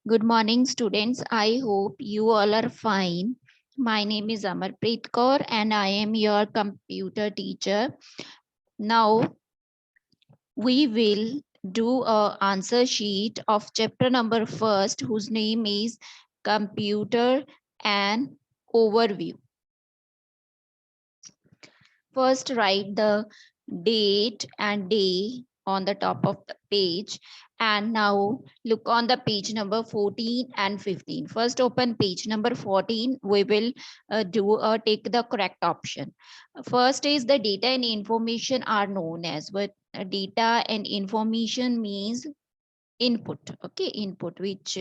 Good morning, students. I hope you all are fine. My name is Amarpreet Kaur and I am your computer teacher. Now we will do a answer sheet of chapter number first, whose name is Computer and Overview. First, write the date and day on the top of the page. And now look on the page number 14 and 15. First, open page number 14. We will take the correct option. First is the data and information are known as what data and information means input. Okay, input which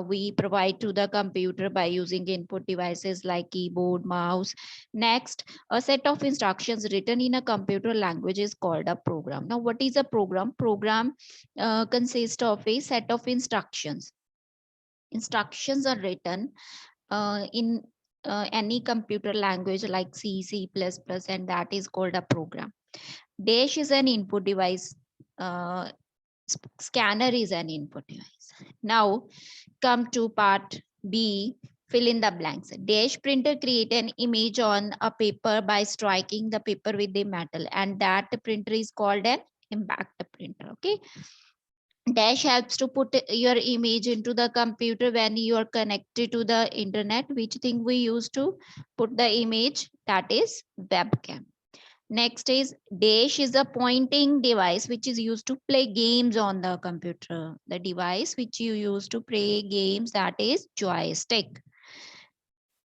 we provide to the computer by using input devices like keyboard, mouse. Next, a set of instructions written in a computer language is called a program. Now what is a program? Program consists of a set of instructions. Instructions are written in any computer language like C, C++, and that is called a program. Dash is an input device. Scanner is an input device. Now come to part B, fill in the blanks. Dash printer create an image on a paper by striking the paper with the metal, and that printer is called an impact printer. Okay. Dash helps to put your image into the computer when you are connected to the internet. Which thing we use to put the image? That is webcam. Next is dash is a pointing device which is used to play games on the computer. The device which you use to play games, that is joystick.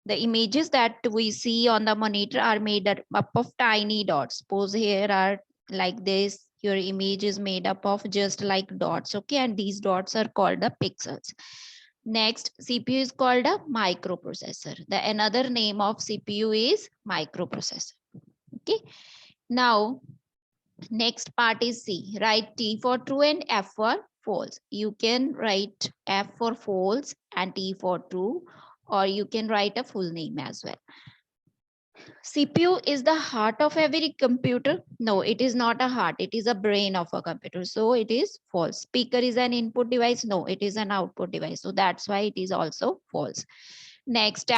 The images that we see on the monitor are made up of tiny dots. Suppose here are like this. Your image is made up of just like dots. Okay, and these dots are called the pixels. Next, CPU is called a microprocessor. The another name of CPU is microprocessor. Okay. Now, next part is C. Write T for true and F for false. You can write F for false and T for true, or you can write a full name as well. CPU is the heart of every computer. No, it is not a heart. It is a brain of a computer. So it is false. Speaker is an input device. No, it is an output device. So that's why it is also false. Next,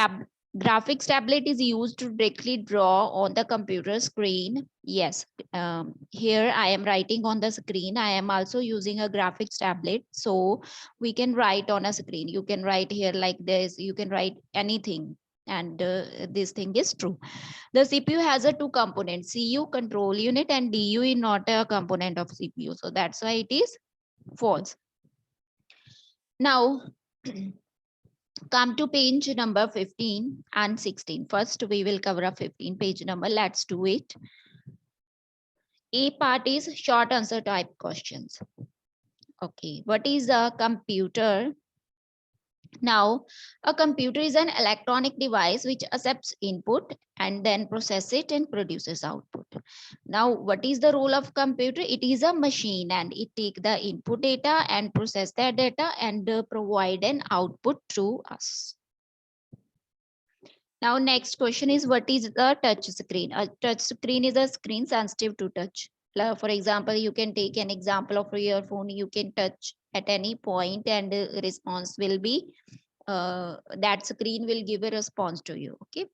graphics tablet is used to directly draw on the computer screen. Yes, here I am writing on the screen. I am also using a graphics tablet. So we can write on a screen. You can write here like this. You can write anything. And this thing is true. The CPU has a two components, CU control unit and DU is not a component of CPU. So that's why it is false. Now, come to page number 15 and 16. First, we will cover a 15 page number. Let's do it. A part is short answer type questions. Okay, what is a computer? Now, a computer is an electronic device which accepts input and then processes it and produces output. Now, what is the role of computer? It is a machine and it takes the input data and process that data and provide an output to us. Now, next question is, what is the touch screen? A touch screen is a screen sensitive to touch. For example, you can take an example of your phone. You can touch at any point and the response will be, that screen will give a response to you. Okay.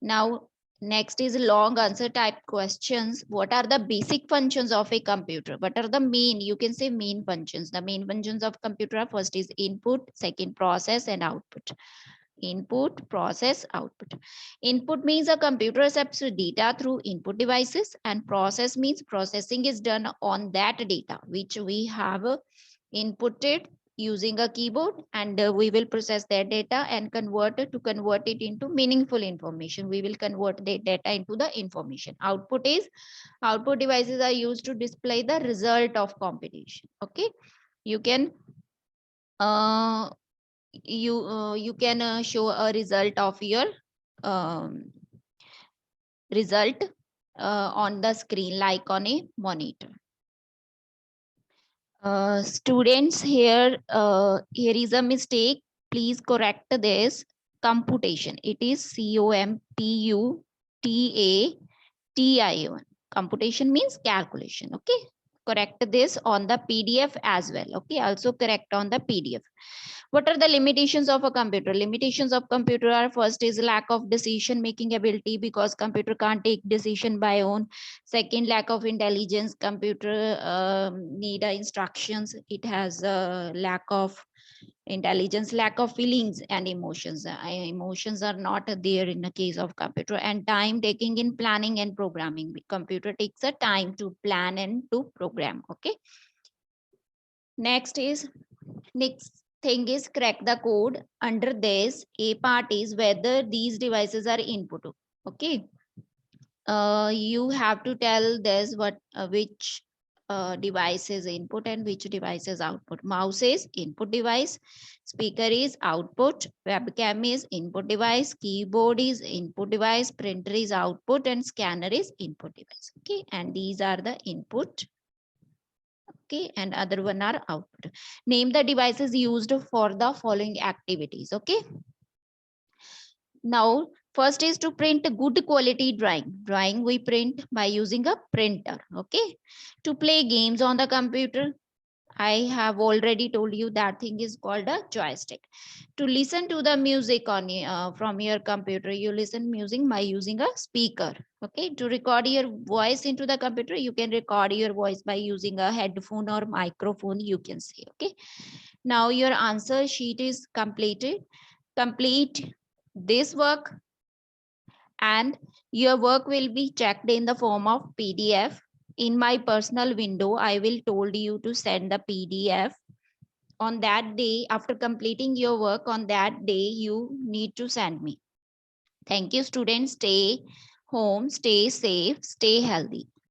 Now, next is long answer type questions. What are the basic functions of a computer? What are the main, you can say main functions. The main functions of computer, first is input, second process and output. Input, process, output. Input means a computer accepts data through input devices, and process means processing is done on that data which we have inputted using a keyboard, and we will process that data and convert it into meaningful information. We will convert the data into the information. Output is, output devices are used to display the result of computation. Okay, you can you can show a result of your result on the screen like on a monitor. Students, here is a mistake. Please correct this. Computation, it is COMPUTATION. Computation means calculation. Okay, correct this on the PDF as well. Okay, also correct on the PDF. What are the limitations of a computer? Limitations of computer are, first is lack of decision making ability, because computer can't take decision by own. Second, lack of intelligence. Computer need instructions. It has a lack of intelligence, lack of feelings and emotions. Emotions are not there in the case of computer. And time taking in planning and programming. Computer takes a time to plan and to program. Okay. Next thing is crack the code. Under this, a part is whether these devices are input. Okay. You have to tell this what which device is input and which device is output. Mouse is input device, speaker is output, webcam is input device, keyboard is input device, printer is output, and scanner is input device. Okay, and these are the input. Okay, and other one are output. Name the devices used for the following activities. Okay. Now, first is to print a good quality drawing. Drawing we print by using a printer. Okay. To play games on the computer, I have already told you that thing is called a joystick. To listen to the music on from your computer, you listen music by using a speaker. Okay. To record your voice into the computer, you can record your voice by using a headphone or microphone, you can say. Okay. Now your answer sheet is completed. Complete this work and your work will be checked in the form of PDF. In my personal window, I will told you to send the PDF. On that day, after completing your work on that day, you need to send me. Thank you, students. Stay home, stay safe, stay healthy.